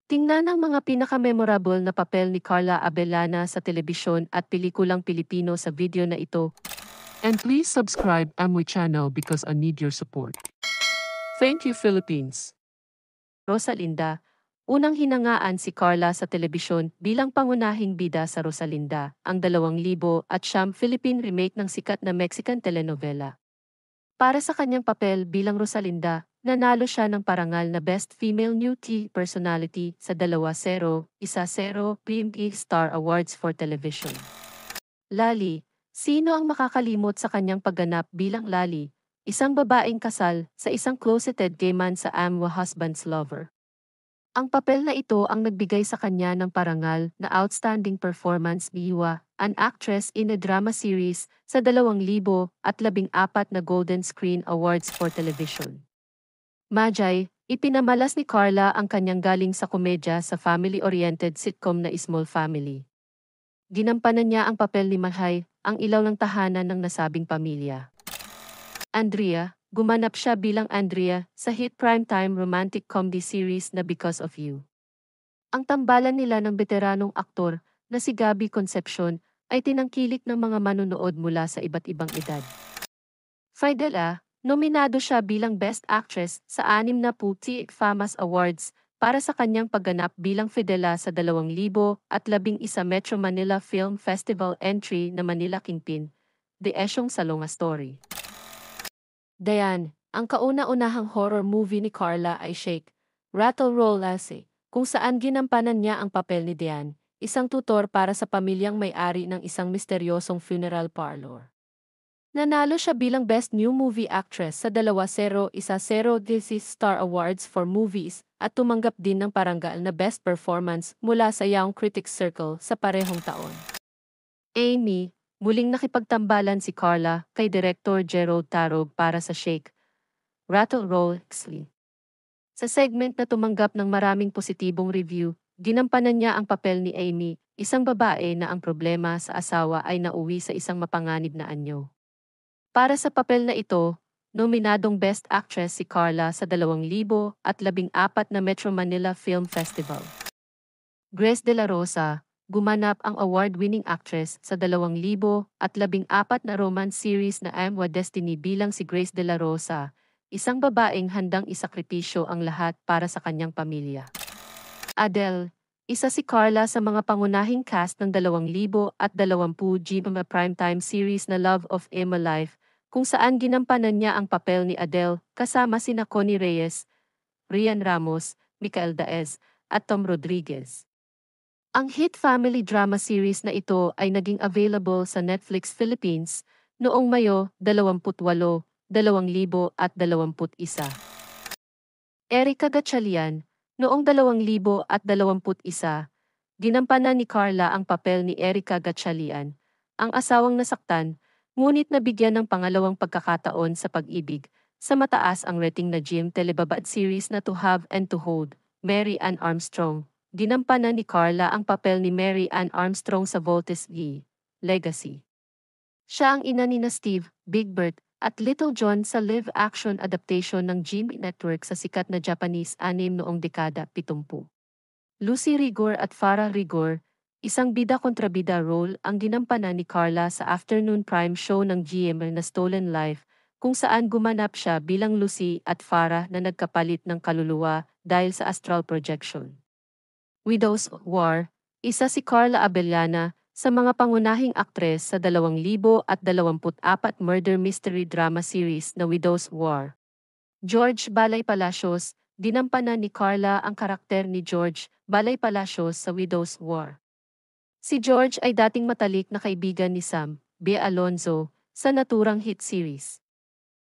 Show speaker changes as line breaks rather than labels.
Tingnan ang mga pinaka-memorable na papel ni Carla Abellana sa telebisyon at pelikulang Pilipino sa video na ito.
And please subscribe Amway channel because I need your support. Thank you, Philippines.
Rosalinda. Unang hinangaan si Carla sa telebisyon bilang pangunahing bida sa Rosalinda, ang 2000 Philippine remake ng sikat na Mexican telenovela. Para sa kanyang papel bilang Rosalinda, nanalo siya ng parangal na Best Female New Teen Personality sa 2010 PME Star Awards for Television. Lali. Sino ang makakalimot sa kanyang pagganap bilang Lali, isang babaeng kasal sa isang closeted gay man sa Amwa Husband's Lover? Ang papel na ito ang nagbigay sa kanya ng parangal na Outstanding Performance Iwa, an actress in a drama series sa 2014 na Golden Screen Awards for Television. Majay, ipinamalas ni Carla ang kanyang galing sa komedya sa family-oriented sitcom na Small Family. Ginampanan niya ang papel ni Mahay, ang ilaw ng tahanan ng nasabing pamilya. Andrea, gumanap siya bilang Andrea sa hit primetime romantic comedy series na Because of You. Ang tambalan nila ng veteranong aktor na si Gabby Concepcion ay tinangkilik ng mga manunood mula sa iba't ibang edad. Fidela, nominado siya bilang Best Actress sa 60 FAMAS Awards para sa kanyang pagganap bilang Fidela sa 2011 Metro Manila Film Festival entry na Manila Kingpin, The Esyong Salonga Story. Dayan, ang kauna-unahang horror movie ni Carla ay Shake, Rattle Roll Lassie, kung saan ginampanan niya ang papel ni Diane, isang tutor para sa pamilyang may-ari ng isang misteryosong funeral parlor. Nanalo siya bilang Best New Movie Actress sa 2010 Star Awards for Movies at tumanggap din ng parangal na Best Performance mula sa Young Critics Circle sa parehong taon. Amy, muling nakipagtambalan si Carla kay Director Gerald Tarog para sa Shake, Rattle Roll Lassie. Sa segment na tumanggap ng maraming positibong review, ginampanan niya ang papel ni Amy, isang babae na ang problema sa asawa ay nauwi sa isang mapanganib na anyo. Para sa papel na ito, nominadong Best Actress si Carla sa 2014 na Metro Manila Film Festival. Grace De La Rosa, gumanap ang award-winning actress sa 2014 na romance series na Amwa Destiny bilang si Grace De La Rosa, isang babaeng handang isakripisyo ang lahat para sa kanyang pamilya. Adele, isa si Carla sa mga pangunahing cast ng 2020 GMA primetime series na Love of Emma Life, kung saan ginampanan niya ang papel ni Adele kasama sina Connie Reyes, Rian Ramos, Michael Daez, at Tom Rodriguez. Ang hit family drama series na ito ay naging available sa Netflix Philippines noong Mayo 28, 2021. Erica Gatchalian, noong 2021, ginampanan ni Carla ang papel ni Erica Gatchalian, ang asawang nasaktan, ngunit nabigyan ng pangalawang pagkakataon sa pag-ibig, sa mataas ang rating na gym telebabad series na To Have and to Hold, Mary Ann Armstrong. Ginampanan ni Carla ang papel ni Mary Ann Armstrong sa Voltes V. Legacy. Siya ang ina ni Steve, Big Bird, at Little John sa live-action adaptation ng GMA Network sa sikat na Japanese anime noong dekada 70. Lucy Rigor at Farah Rigor, isang bida-kontrabida role ang ginampanan ni Carla sa afternoon prime show ng GMA na Stolen Life, kung saan gumanap siya bilang Lucy at Farah na nagkapalit ng kaluluwa dahil sa astral projection. Widow's War, isa si Carla Abellana sa mga pangunahing aktres sa 2024 murder mystery drama series na Widow's War. George Balay Palacios, ginampanan ni Carla ang karakter ni George Balay Palacios sa Widow's War. Si George ay dating matalik na kaibigan ni Sam, Bea Alonzo, sa naturang hit series.